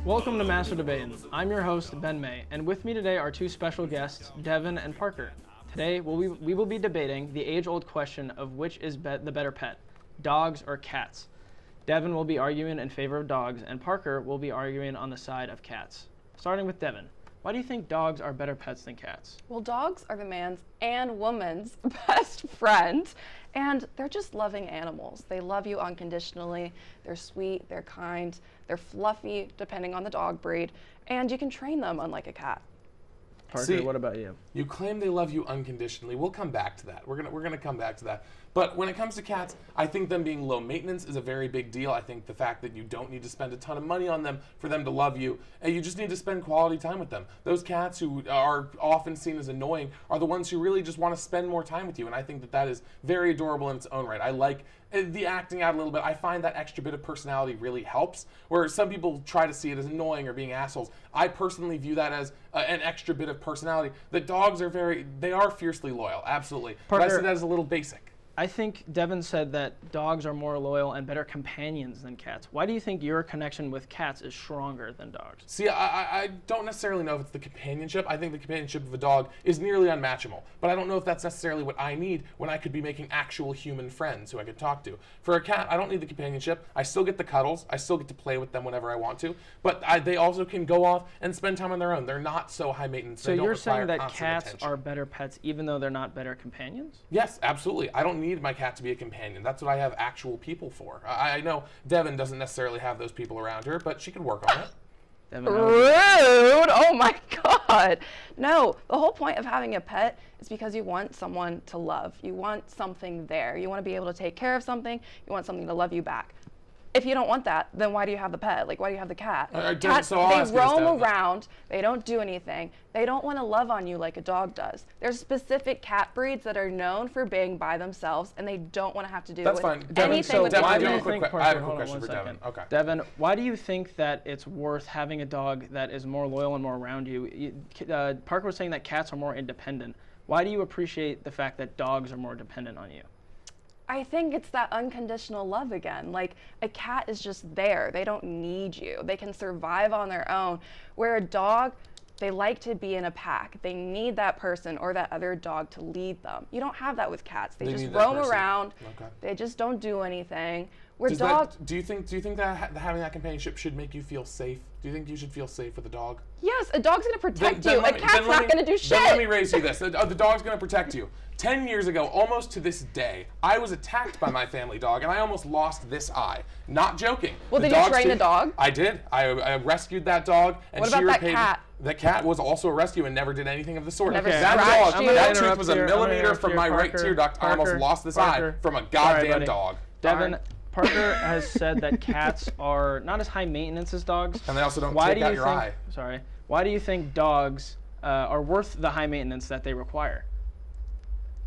Welcome to Master Debatin'. I'm your host, Ben May, and with me today are two special guests, Devin and Parker. Today, we will be debating the age-old question of which is the better pet, dogs or cats. Devin will be arguing in favor of dogs, and Parker will be arguing on the side of cats. Starting with Devin, why do you think dogs are better pets than cats? Well, dogs are the man's and woman's best friend, and they're just loving animals. They love you unconditionally. They're sweet, they're kind, they're fluffy, depending on the dog breed, and you can train them unlike a cat. Parker, what about you? You claim they love you unconditionally. We'll come back to that. We're gonna come back to that. But when it comes to cats, I think them being low maintenance is a very big deal. I think the fact that you don't need to spend a ton of money on them for them to love you, and you just need to spend quality time with them. Those cats who are often seen as annoying are the ones who really just want to spend more time with you, and I think that is very adorable in its own right. I like the acting out a little bit. I find that extra bit of personality really helps, where some people try to see it as annoying or being assholes. I personally view that as an extra bit of personality. The dogs are they are fiercely loyal, absolutely. Parker, but I see that as a little basic. I think Devin said that dogs are more loyal and better companions than cats. Why do you think your connection with cats is stronger than dogs? See, I don't necessarily know if it's the companionship. I think the companionship of a dog is nearly unmatchable. But I don't know if that's necessarily what I need when I could be making actual human friends who I could talk to. For a cat, I don't need the companionship. I still get the cuddles. I still get to play with them whenever I want to. But they also can go off and spend time on their own. They're not so high maintenance. So you're saying that constant cats attention. are better pets even though they're not better companions? Yes, absolutely. I don't need my cat to be a companion. That's what I have actual people for. I know Devin doesn't necessarily have those people around her, but she could work on it. Devin, Rude! Oh my God! No, the whole point of having a pet is because you want someone to love. You want something there. You want to be able to take care of something. You want something to love you back. If you don't want that, then why do you have the pet? Like, why do you have the cat? Cats, they roam around. They don't do anything. They don't want to love on you like a dog does. There's specific cat breeds that are known for being by themselves, and they don't want to have to do anything with why do people. you think, Parker, I have a hold quick on question for one Devin. second. Okay. Devin, why do you think that it's worth having a dog that is more loyal and more around you? Parker was saying that cats are more independent. Why do you appreciate the fact that dogs are more dependent on you? I think it's that unconditional love again. Like, a cat is just there. They don't need you. They can survive on their own. Where a dog, they like to be in a pack. They need that person or that other dog to lead them. You don't have that with cats. They just roam around. Okay. They just don't do anything. Do you think that having that companionship should make you feel safe? Do you think you should feel safe with a dog? Yes, a dog's gonna protect you. A cat's not gonna do shit. Then let me raise you this. The dog's gonna protect you. 10 years ago, almost to this day, I was attacked by my family dog, and I almost lost this eye. Not joking. Well, did you train the dog? I did. I rescued that dog, and what about that cat? The cat was also a rescue and never did anything of the sort. Never That tooth was a millimeter from my right tear duct. I almost lost this eye from a goddamn dog. Devin, Parker has said that cats are not as high maintenance as dogs. And they also don't take out your eye. Sorry. Why do you think dogs are worth the high maintenance that they require?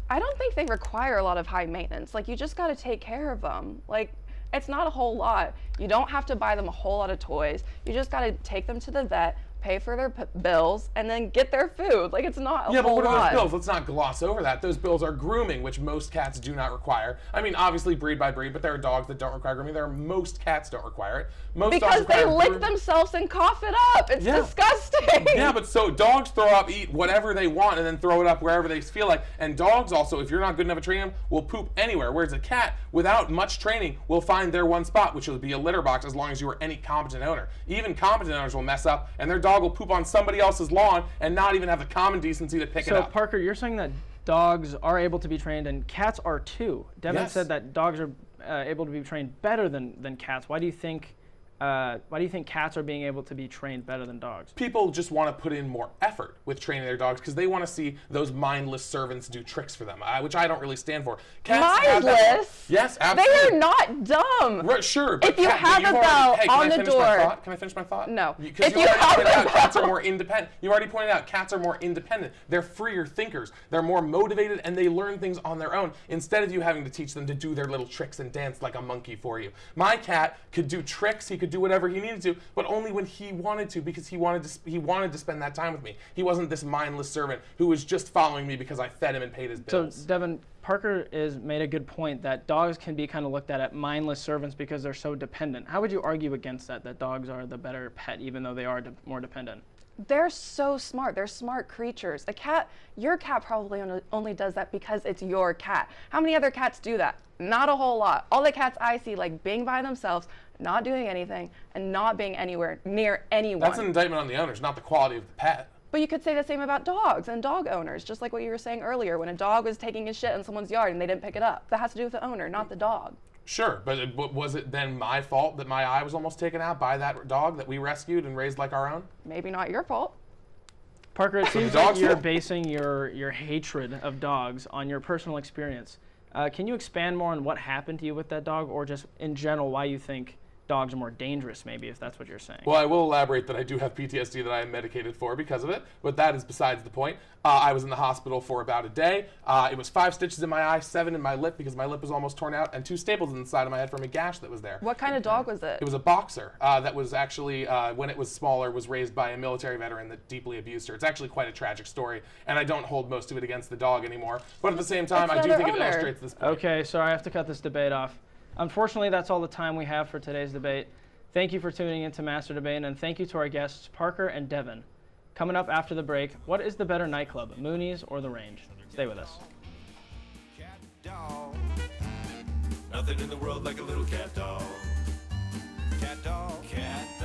I don't think they require a lot of high maintenance. Like, you just got to take care of them. Like, it's not a whole lot. You don't have to buy them a whole lot of toys. You just got to take them to the vet, pay for their bills, and then get their food. Like, it's not a whole lot. Yeah, but what are those bills? Let's not gloss over that. Those bills are grooming, which most cats do not require. I mean, obviously breed by breed, but there are dogs that don't require grooming. Most cats don't require it. Because they lick themselves and cough it up. It's disgusting. Yeah, but so dogs throw up, eat whatever they want, and then throw it up wherever they feel like. And dogs also, if you're not good enough at training them, will poop anywhere. Whereas a cat, without much training, will find their one spot, which will be a litter box as long as you are any competent owner. Even competent owners will mess up, and their dog will poop on somebody else's lawn and not even have the common decency to pick it up. So, Parker, you're saying that dogs are able to be trained and cats are too. Devin said that dogs are able to be trained better than cats. Why do you think cats are being able to be trained better than dogs? People just want to put in more effort with training their dogs because they want to see those mindless servants do tricks for them, which I don't really stand for. Cats mindless? Yes, absolutely. They are not dumb. Right, sure. But if you have a bell on the door. Can I finish my thought? No. Because you already pointed out cats are more independent. You already pointed out cats are more independent. They're freer thinkers. They're more motivated, and they learn things on their own instead of you having to teach them to do their little tricks and dance like a monkey for you. My cat could do tricks. He could could do whatever he needed to, but only when he wanted to, because he wanted to spend that time with me. He wasn't this mindless servant who was just following me because I fed him and paid his bills. So, Devin, Parker made a good point that dogs can be kind of looked at mindless servants because they're so dependent. How would you argue against that dogs are the better pet even though they are more dependent? They're so smart. They're smart creatures. Your cat probably only does that because it's your cat. How many other cats do that? Not a whole lot. All the cats I see like being by themselves, not doing anything, and not being anywhere near anyone. That's an indictment on the owners, not the quality of the pet. But you could say the same about dogs and dog owners, just like what you were saying earlier. When a dog was taking his shit in someone's yard and they didn't pick it up, that has to do with the owner, not the dog. Sure, but was it then my fault that my eye was almost taken out by that dog that we rescued and raised like our own? Maybe not your fault. Parker, it seems dog's like you're fault. basing your hatred of dogs on your personal experience. Can you expand more on what happened to you with that dog, or just in general why you think dogs are more dangerous, maybe, if that's what you're saying? Well, I will elaborate that I do have PTSD that I am medicated for because of it, but that is besides the point. I was in the hospital for about a day. It was 5 stitches in my eye, 7 in my lip because my lip was almost torn out, and 2 staples in the side of my head from a gash that was there. What kind of dog was it? It was a boxer that was actually, when it was smaller, was raised by a military veteran that deeply abused her. It's actually quite a tragic story, and I don't hold most of it against the dog anymore. But at the same time, I do think it illustrates this point. Okay, sorry, I have to cut this debate off. Unfortunately, that's all the time we have for today's debate. Thank you for tuning in to Master Debate, and thank you to our guests, Parker and Devin. Coming up after the break, what is the better nightclub, Mooney's or The Range? Stay with us. Cat dog. Nothing in the world like a little cat dog. Cat dog. Cat dog.